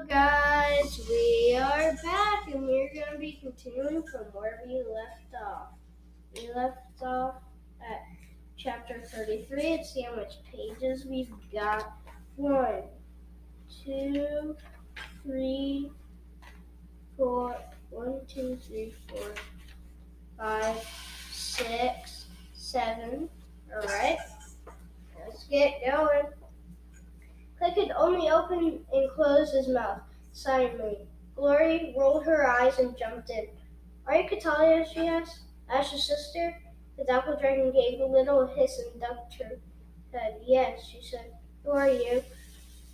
Guys, we are back and we're going to be continuing from where we left off. We left off at chapter 33. Let's see how much pages we've got. 1, 2, 3, 4, 1, 2, 3, 4, 5, 6, 7. Alright, let's get going. Clay could only open and close his mouth silently. Glory rolled her eyes and jumped in. "Are you Catalia?" she asked. "Ash's sister?" The apple dragon gave a little hiss and ducked her head. "Yes," she said. "Who are you?"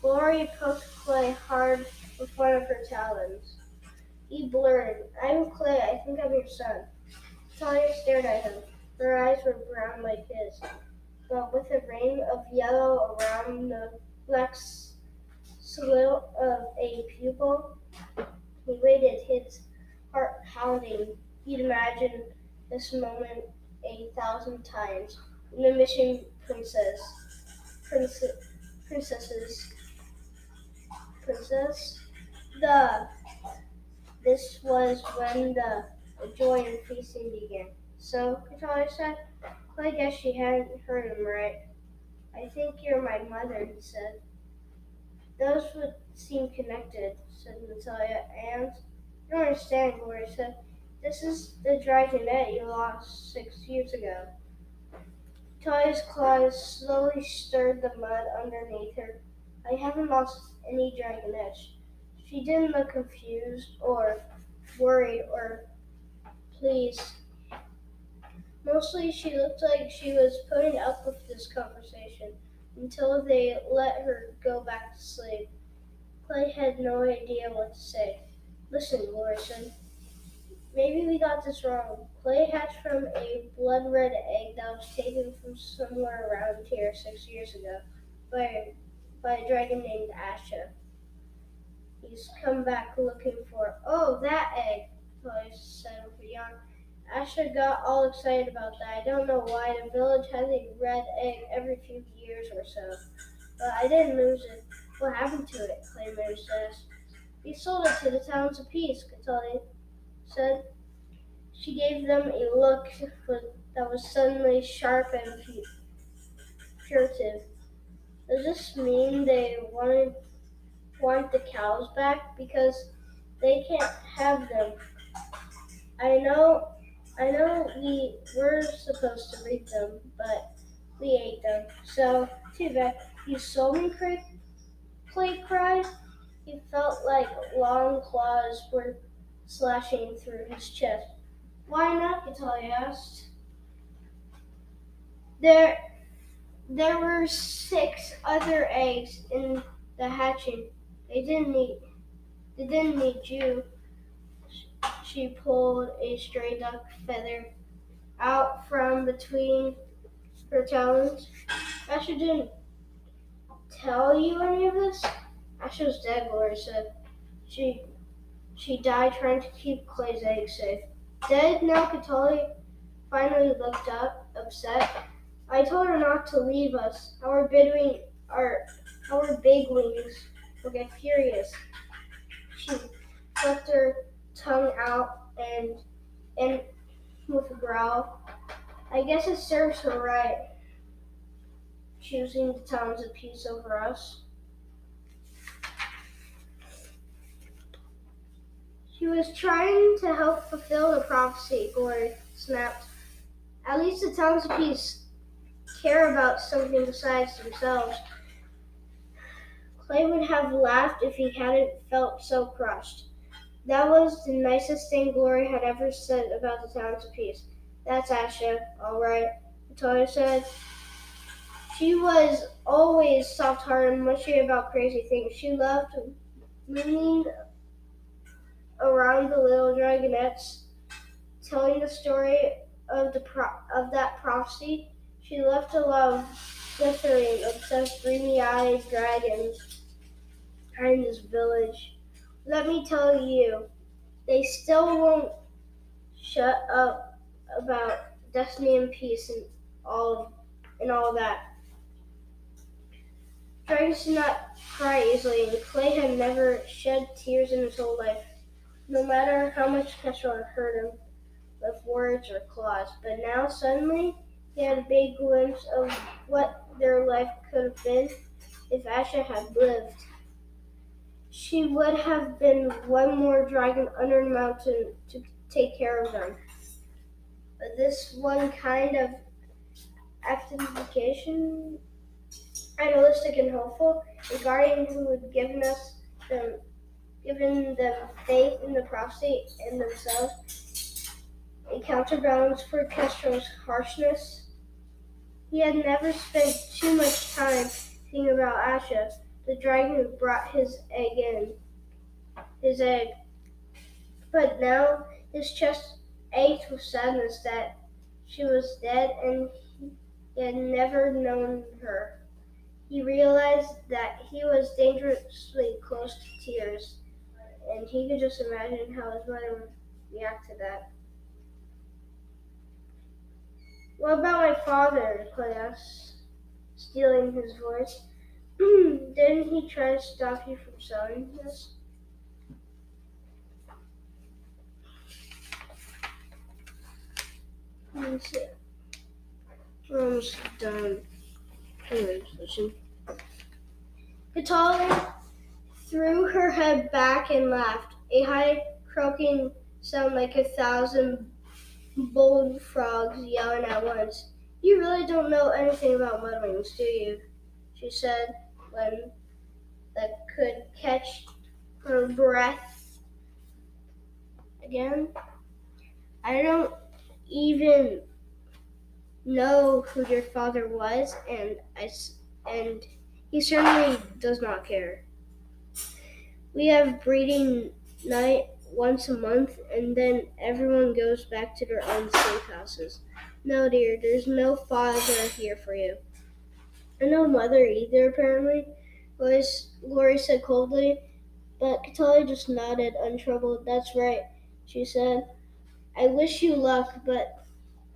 Glory poked Clay hard with one of her talons. He blurted, "I'm Clay. I think I'm your son." Catalia stared at him. Her eyes were brown like his, but with a ring of yellow around the black slit of a pupil. He waited, his heart pounding. He'd imagined this moment 1,000 times. In the missing princesses, the this was when the joy and feasting began. "So," Catalia said. I guess she hadn't heard him right. "I think you're my mother," he said. "Those would seem connected," said Natalia. "And you don't understand," Gloria said. "This is the dragonette you lost 6 years ago." Natalia's claws slowly stirred the mud underneath her. "I haven't lost any dragonettes." She didn't look confused or worried or pleased. Mostly she looked like she was putting up with this conversation until they let her go back to sleep. Clay had no idea what to say. "Listen," Gloria said. "Maybe we got this wrong. Clay hatched from a blood-red egg that was taken from somewhere around here 6 years ago by a dragon named Asha. He's come back looking for—" "Oh, that egg," Clay said with a yawn. Asha got all excited about that. "I don't know why. The village has a red egg every few years or so. But I didn't lose it." "What happened to it?" Clay managed to ask. "We sold it to the Towns of Peace," Catalia said. She gave them a look that was suddenly sharp and furtive. "Does this mean they want the cows back? Because they can't have them. I know we were supposed to read them, but we ate them. So, too bad." "You sold me?" Clay cried. He felt like long claws were slashing through his chest. "Why not?" Catalia asked. There were 6 other eggs in the hatching. They didn't need you." She pulled a stray duck feather out from between her talons. "Asha didn't tell you any of this?" "Asha's dead," Gloria said. She died trying to keep Clay's eggs safe." "Dead now?" Catalia finally looked up, upset. "I told her not to leave us. Our big wings will get furious." She flicked her tongue out and with a growl. "I guess it serves her right, choosing the Towns of Peace over us." "She was trying to help fulfill the prophecy," Glory snapped. "At least the Towns of Peace care about something besides themselves." Clay would have laughed if he hadn't felt so crushed. That was the nicest thing Glory had ever said about the Towns of Peace. "That's Asha, all right," Natalia said. She was always soft-hearted and mushy about crazy things. She loved mooning around the little dragonettes, telling the story of that prophecy. She loved to love slithering, obsessed, dreamy-eyed dragons behind this village. Let me tell you, they still won't shut up about destiny and peace and all that. Dragons do not cry easily, and Clay had never shed tears in his whole life, no matter how much Kestrel hurt him with words or claws. But now, suddenly, he had a big glimpse of what their life could have been if Asha had lived. She would have been one more dragon under the mountain to take care of them. But this one kind of actification, idealistic and hopeful, a guardian who had given them faith in the prophecy and themselves, a counterbalance for Kestrel's harshness. He had never spent too much time thinking about Asha, the dragon who brought his egg. But now his chest ached with sadness that she was dead and he had never known her. He realized that he was dangerously close to tears, and he could just imagine how his mother would react to that. What about my father? Clay asked, stealing his voice. Didn't he try to stop you from selling this? Let me see. We're almost done. Listen. Katali threw her head back and laughed, a high croaking sound like 1,000 bullfrogs yelling at once. You really don't know anything about mudwings, do you? She said when that could catch her breath again. I don't even know who your father was, and he certainly does not care. We have breeding night once a month, and then everyone goes back to their own safe houses. No, dear, there's no father here for you. And no mother either, apparently, Lori said coldly, but Katali just nodded, untroubled. That's right, she said. I wish you luck, but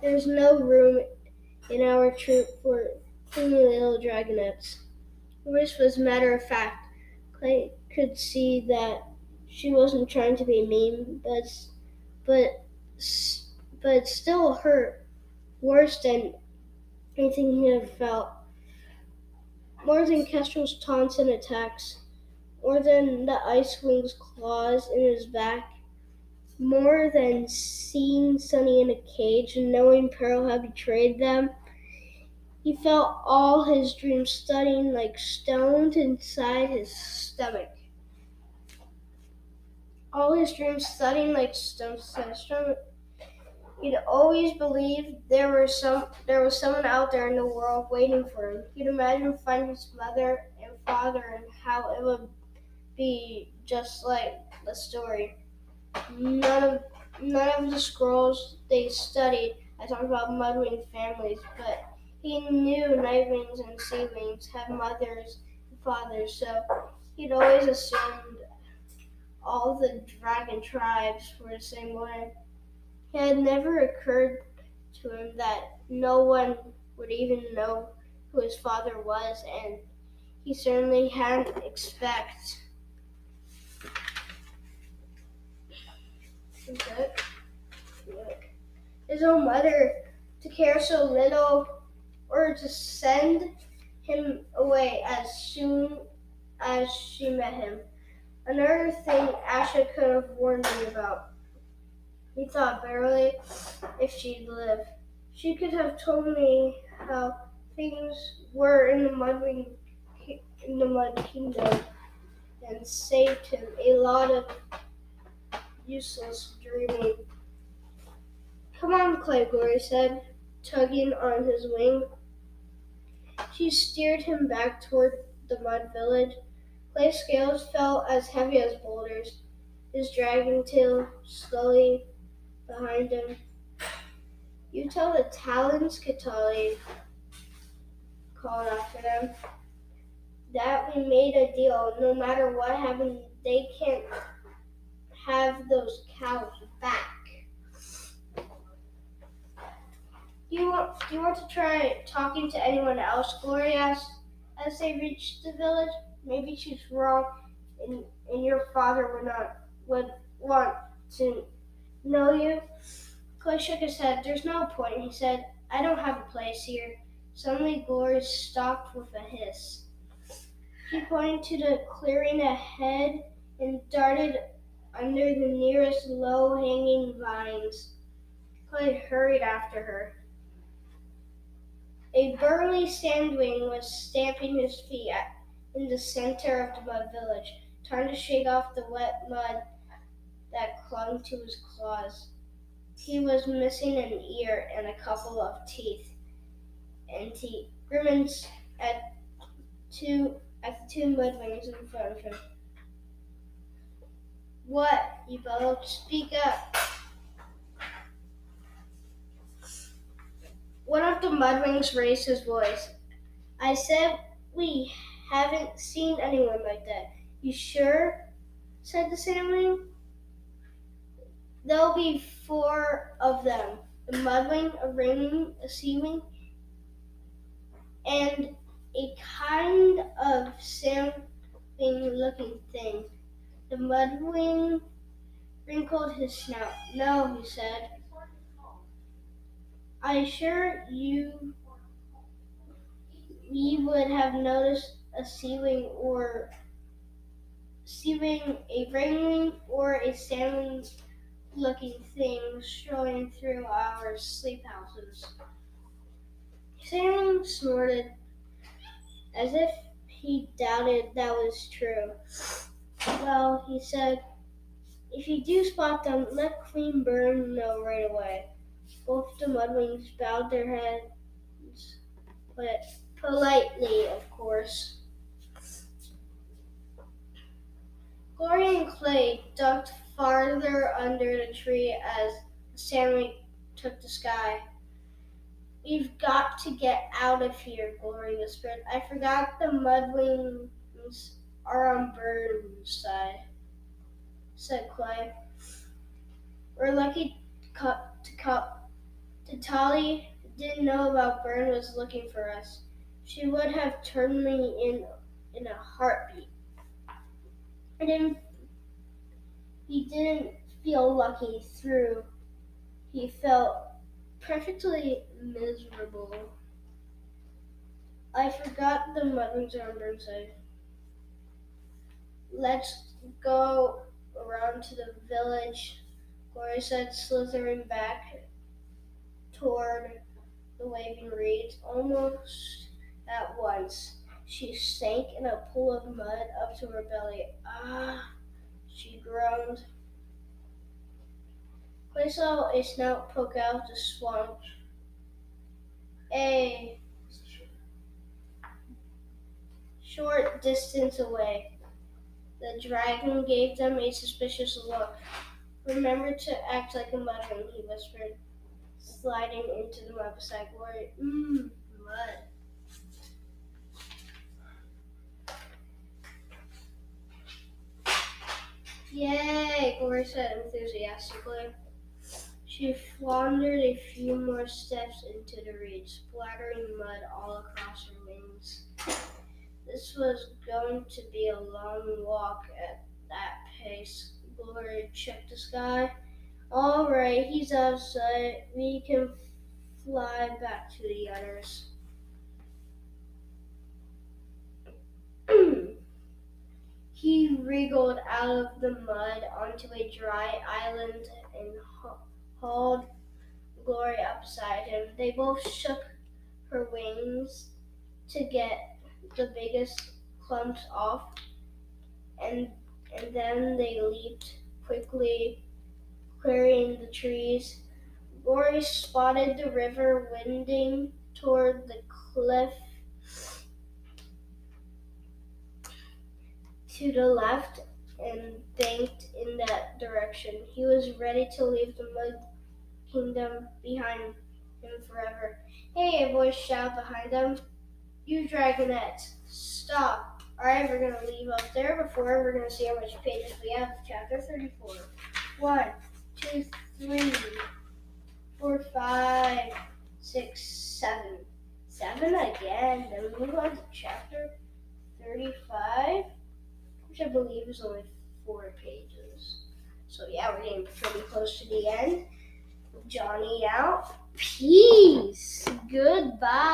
there's no room in our troop for clean little dragonets. Lori's was matter of fact. Clay could see that she wasn't trying to be mean, but but it still hurt worse than anything he had felt. More than Kestrel's taunts and attacks, more than the ice wing's claws in his back, more than seeing Sunny in a cage and knowing Pearl had betrayed them. He felt all his dreams studying like stones inside his stomach. All his dreams thudding like stones inside his stomach. He'd always believed there was someone out there in the world waiting for him. He'd imagined finding his mother and father and how it would be just like the story. None of none of the scrolls they studied I talked about mudwing families, but he knew nightwings and seawings had mothers and fathers, so he'd always assumed all the dragon tribes were the same way. It had never occurred to him that no one would even know who his father was, and he certainly hadn't his own mother to care so little or to send him away as soon as she met him. Another thing Asha could have warned me about. He thought bitterly, if she'd lived. She could have told me how things were in the Mud Kingdom and saved him a lot of useless dreaming. Come on, Clay, Glory said, tugging on his wing. She steered him back toward the mud village. Clay's scales felt as heavy as boulders, his dragging tail slowly behind him. You tell the Talons, Katali called after them, that we made a deal. No matter what happened, they can't have those cows back. Do you want to try talking to anyone else? Glory asked. As they reached the village, maybe she's wrong, and your father would want to know you. Clay shook his head. There's no point, he said. I don't have a place here. Suddenly Glory stopped with a hiss. He pointed to the clearing ahead and darted under the nearest low-hanging vines. Clay hurried after her. A burly sandwing was stamping his feet in the center of the mud village, trying to shake off the wet mud that clung to his claws. He was missing an ear and a couple of teeth, and he grimaced at the two mudwings in front of him. What? He bellowed. Speak up. One of the mudwings raised his voice. I said we haven't seen anyone like that. You sure? Said the sandwing. There'll be four of them. A mudwing, a ringwing, a seawing, and a kind of sandwing-looking thing. The mudwing wrinkled his snout. No, he said. I sure you would have noticed a seawing, a ringwing, or a sandwing-looking thing strolling through our sleep houses. Sandwing snorted as if he doubted that was true. Well, he said, if you do spot them, let Clean Burn know right away. Both the mudwings bowed their heads, but politely, of course. Glory and Clay ducked farther under the tree as the sandwing took the sky. We've got to get out of here, Glory whispered. I forgot the mudwings are on Burn's side, said Clay. We're lucky Tali didn't know about Burn was looking for us. She would have turned me in a heartbeat. He didn't feel lucky through. He felt perfectly miserable. I forgot the mudwings are on Burn's side. Let's go around to the village, Gloria said, slithering back toward the waving reeds. Almost at once, she sank in a pool of mud up to her belly. Ah, she groaned. Clay saw a snout poke out of the swamp. A short distance away. The dragon gave them a suspicious look. Remember to act like a mudwing, he whispered, sliding into the mud beside Glory. Mud. Yay, Glory said enthusiastically. She floundered a few more steps into the reeds, splattering mud all across her wings. This was going to be a long walk at that pace. Glory checked the sky. All right, he's outside. We can fly back to the others. He wriggled out of the mud onto a dry island and hauled Glory up beside him. They both shook her wings to get the biggest clumps off, and then they leaped quickly, clearing the trees. Glory spotted the river winding toward the cliff to the left and banked in that direction. He was ready to leave the Mud Kingdom behind him forever. Hey, a voice shouted behind them. You dragonettes, stop. Alright, we're going to leave up there before we're going to see how much pages we have. Chapter 34. 1, 2, 3, 4, 5, 6, 7. 7 again. Then we move on to chapter 35, which I believe is only 4 pages. So yeah, we're getting pretty close to the end. Johnny out. Peace. Goodbye.